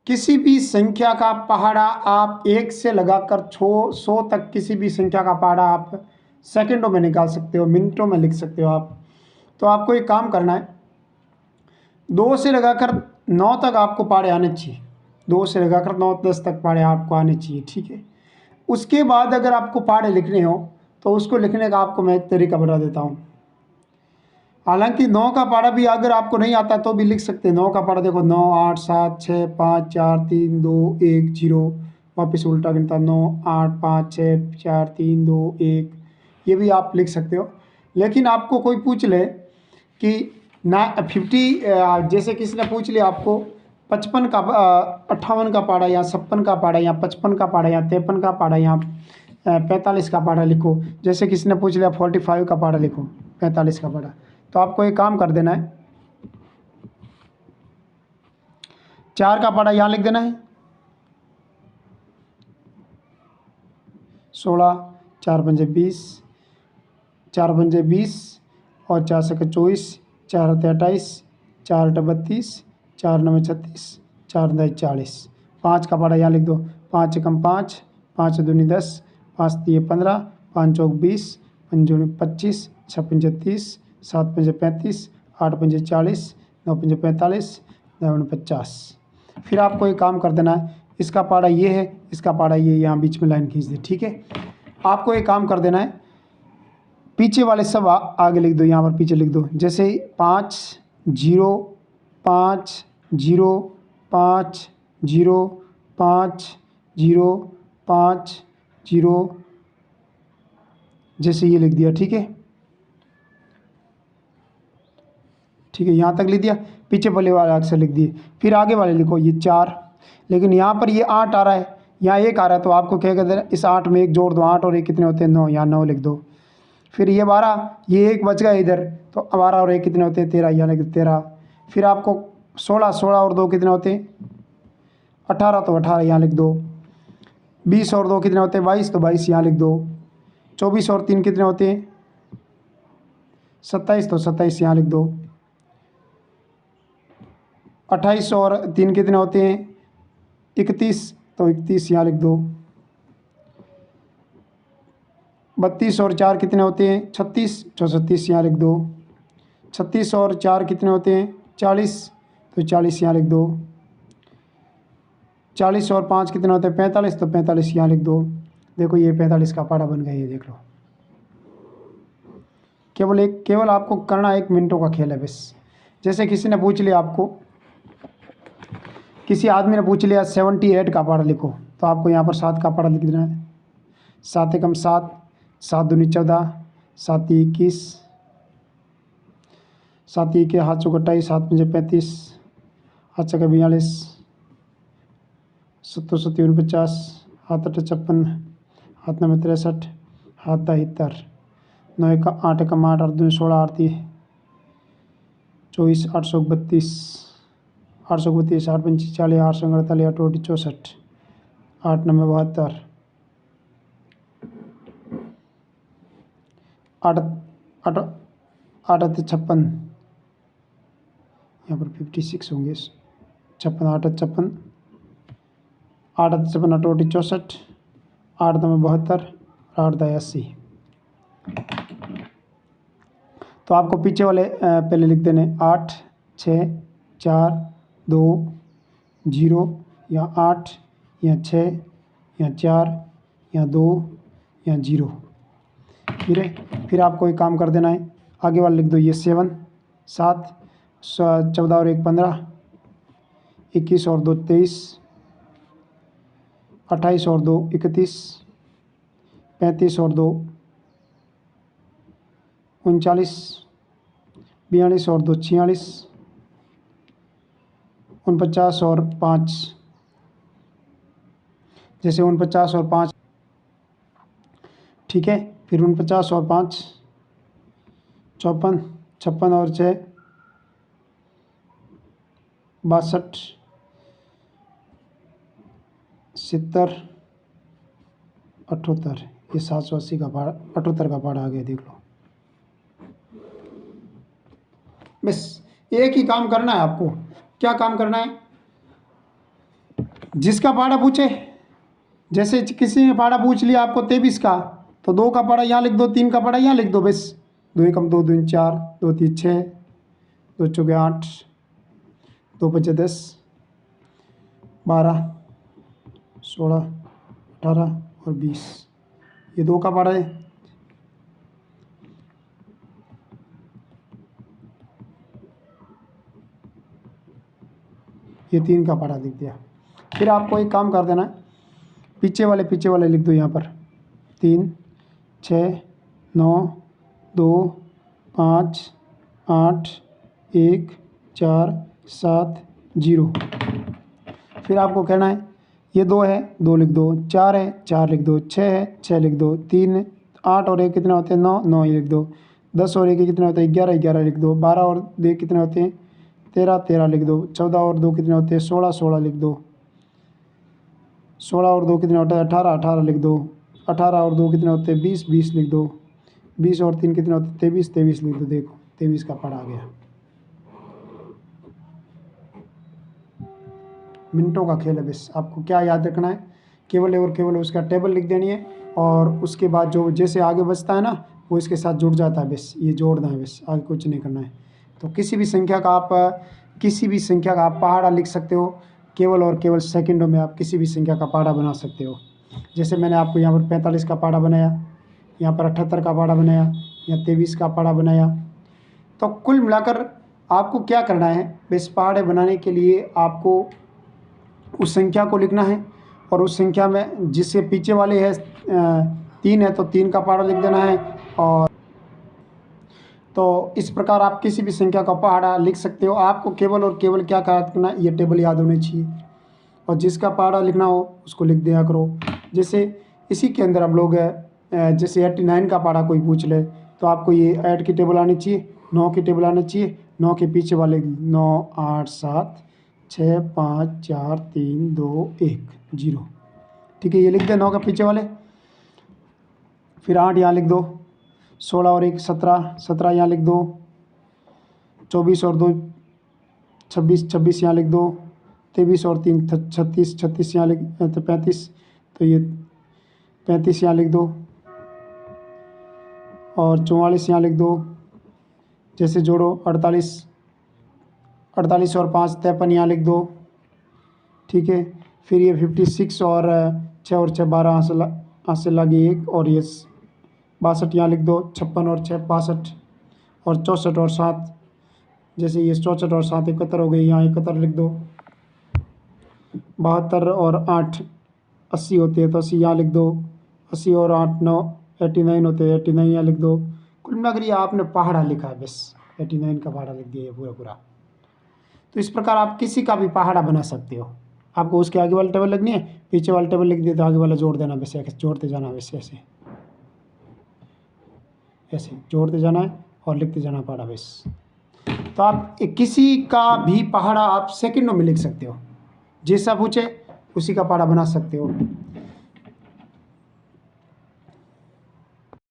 किसी भी संख्या का पहाड़ा आप 1 से लगाकर 100 तक किसी भी संख्या का पहाड़ा आप सेकंडों में निकाल सकते हो, मिनटों में लिख सकते हो आप। तो आपको एक काम करना है, 2 से लगाकर 9 तक आपको पहाड़े आने चाहिए, 2 से लगाकर 9 10 तक पहाड़े आपको आने चाहिए, ठीक है। उसके बाद अगर आपको पहाड़े लिखने हो तो उसको लिखने का आपको मैं एक तरीका बता देता हूँ। हालांकि 9 का पहाड़ा भी अगर आपको नहीं आता तो भी लिख सकते हैं। 9 का पहाड़ा देखो, 9 8 7 6 5 4 3 2 1 0, वापस उल्टा गिनता 9 8 5 6 4 3 2 1, ये भी आप लिख सकते हो। लेकिन आपको कोई पूछ ले कि ना 50, जैसे किसी ने पूछ लिया आपको 55 का 58 का पहाड़ा या 56 का पहाड़ा या 55 का पहाड़ा या 53 का पहाड़ा या 45 का पहाड़ा लिखो। जैसे किसी ने पूछ लिया 45 का पहाड़ा लिखो, 45 का पहाड़ा, तो आपको एक काम कर देना है, 4 का पहाड़ा यहाँ लिख देना है, 16 4 पंजे 20, 4 पंजे 20 और 4 सके 24, 4 हते 28, 4 अटे 32, 4 नवे 36, 4 दस 40। 5 का पहाड़ा यहाँ लिख दो, 5 एकम 5, 5 दूनी 10, 5 तिये 15, 5 चौक 20, 5 दूनी 25, 6 पंजे 30, 7 पंजे 35, 8 पंजे 40, 9 पंजे 45, 9 50। फिर आपको एक काम कर देना है, इसका पहाड़ा ये है, इसका पहाड़ा ये, यहाँ बीच में लाइन खींच दे, ठीक है। आपको एक काम कर देना है, पीछे वाले सब आगे लिख दो, यहाँ पर पीछे लिख दो। जैसे 5 0 5 0 5 0 5 0 5 0, जैसे ये लिख दिया, ठीक है, ठीक है, यहाँ तक लिख दिया। पीछे वाले अक्षर लिख दिए। फिर आगे वाले लिखो, ये 4, लेकिन यहाँ पर ये 8 आ रहा है, यहाँ 1 आ रहा है, तो आपको क्या कहते हैं, इस 8 में 1 जोड़ दो, 8 और 1 कितने होते हैं, 9, यहाँ 9 लिख दो। फिर ये 12, ये 1 बच गया इधर, तो 12 और 1 कितने होते हैं, 13, यहाँ लिख 13। फिर आपको 16, 16 और 2 कितने होते हैं, 18, तो 18 यहाँ लिख दो। 20 और 2 कितने होते हैं, 22, तो 22 यहाँ लिख दो। 24 और 3 कितने होते हैं, 27, तो 27 यहाँ लिख दो। 28 और 3 कितने होते हैं, 31, तो 31 यहाँ लिख दो। 32 और 4 कितने होते हैं, 36, तो 36 यहाँ लिख दो। 36 और 4 कितने होते हैं, 40, तो 40 यहाँ लिख दो। 40 और 5 कितने होते हैं, 45, तो 45 यहाँ लिख दो। देखो ये 45 का पहाड़ा बन गया, ये देख लो। केवल आपको करना 1 मिनटों का खेल है बस। जैसे किसी ने पूछ लिया आपको, किसी आदमी ने पूछ लिया 78 का पहाड़ा लिखो, तो आपको यहाँ पर 7 का पहाड़ा लिख देना है। 7 एकम 7, 7 दूनी 14, 7 तिये 21, 7 तिये के हाथ चौक 28, 7 पंजे 35, हाथ चौके 42, 7 7 49, हाथ 8 56, हाथ 9 63, हाथ 73, 9 एक 8 एकम 8, 8 दूनी 16, 8 तिये 24, 832, 832, 8 पंचे 40, 8 संग 48, 8 ओटी 64, 8 9 72, 8 8 8 56, यहाँ पर 56 होंगे, 56 8 56, 8 56, 8 ओटी 64, 8 9 72, 8 10 80। तो आपको पीछे वाले पहले लिख देने 8 6 4 2 0, या 8 या 6 या 4 या 2 या 0। फिर आपको एक काम कर देना है, आगे वाला लिख दो, ये 7 7, 14 और 1 15, 21 और 2 23, 28 और 2 31, 35 और 2 39, 42 और 2 46, 49 और 5, जैसे 49 और 5, ठीक है। फिर 49 और 5 54, 56 और 6 62, 70, 78, ये 780 का पहाड़ा, 78 का पहाड़ा आ गया, देख लो। बस एक ही काम करना है आपको। क्या काम करना है, जिसका पहाड़ा पूछे, जैसे किसी ने पहाड़ा पूछ लिया आपको 23 का, तो 2 का पहाड़ा यहाँ लिख दो, 3 का पहाड़ा यहाँ लिख दो बस। 2 एकम 2, 2 4, 2 3 6, 2 चौके 8, 2 पचे 10, 12, 16, 18 और 20। ये 2 का पहाड़ा है। ये 3 का पहाड़ा लिख दिया। फिर आपको एक काम कर देना है, पीछे वाले लिख दो यहाँ पर। 3, 6, 9, 2, 5, 8, 1, 4, 7, 0। फिर आपको कहना है ये 2 है, 2 लिख दो, 4 है, 4 लिख दो, 6 है, 6 लिख दो, 3, 8 और 1 कितने होते हैं 9, 9 लिख दो, 10 और 1 कितने होते हैं 11, 11 लिख दो, 12 और 2 कितने होते हैं 13, 13 लिख दो, 14 और 2 कितने होते हैं 16, 16 लिख दो, 16 और 2 कितने होते हैं 18, 18 लिख दो, 18 और 2 कितने होते हैं 20, 20 लिख दो, 20 और 3 कितने होते हैं 23, 23 लिख दो। देखो 23 का पहाड़ा आ गया। मिनटों का खेल है बस। आपको क्या याद रखना है, केवल और केवल उसका टेबल लिख देनी है, और उसके बाद जो जैसे आगे बचता है ना वो इसके साथ जुड़ जाता है, बस ये जोड़ना है, बस आगे कुछ नहीं करना है। तो किसी भी संख्या का आप पहाड़ा लिख सकते हो, केवल और केवल सेकंडों में आप किसी भी संख्या का पहाड़ा बना सकते हो। जैसे मैंने आपको यहाँ पर 45 का पहाड़ा बनाया, यहाँ पर 78 का पहाड़ा बनाया, या 23 का पहाड़ा बनाया। तो कुल मिलाकर आपको क्या करना है, बस पहाड़े बनाने के लिए आपको उस संख्या को लिखना है, और उस संख्या में जिससे पीछे वाले है 3 है तो 3 का पहाड़ा लिख देना है। और तो इस प्रकार आप किसी भी संख्या का पहाड़ा लिख सकते हो। आपको केवल और केवल क्या करना है, ये टेबल याद होनी चाहिए, और जिसका पहाड़ा लिखना हो उसको लिख दिया करो। जैसे इसी के अंदर हम लोग जैसे 89 का पहाड़ा कोई पूछ ले तो आपको ये 8 की टेबल आनी चाहिए, 9 की टेबल आनी चाहिए, 9 के पीछे वाले 9, 8, 7, 6, 5, 4, 3, 2, 1, 0। ठीक है, ये लिख दे 9 के पीछे वाले। फिर 8 यहाँ लिख दो, 16 और 1 17, 17 यहाँ लिख दो, 24 और 2 26, 26 यहाँ लिख दो, 23 और 3 36, 36 यहाँ लिख 35, तो ये 35 यहाँ लिख दो, और 44 यहाँ लिख दो। जैसे जोड़ो 48, 48 और 5 53 यहाँ लिख दो। ठीक है, फिर ये 56 और 6 और 6 12 यहाँ से लगे 1, और ये 62 यहाँ लिख दो, 56 और 6 62, और 64 और 7, जैसे ये 64 और 7 71 हो गई, यहाँ 71 लिख दो। 72 और 8 80 होते हैं तो 80 यहाँ लिख दो, 80 और 8 9 89 होते हैं, 89 यहाँ लिख दो। कुल मिलाकर ये आपने पहाड़ा लिखा है, बस 89 का पहाड़ा लिख दिया पूरा पूरा। तो इस प्रकार आप किसी का भी पहाड़ा बना सकते हो। आपको उसके आगे वाला टेबल लिखनी है, पीछे वाला टेबल लिख दिया तो आगे वाला जोड़ देना, वैसे जोड़ते जाना, वैसे ऐसे ऐसे जोड़ते जाना है और लिखते जाना पहाड़ा बस। तो आप किसी का भी पहाड़ा आप सेकंडों में लिख सकते हो, जैसा पूछे उसी का पहाड़ा बना सकते हो।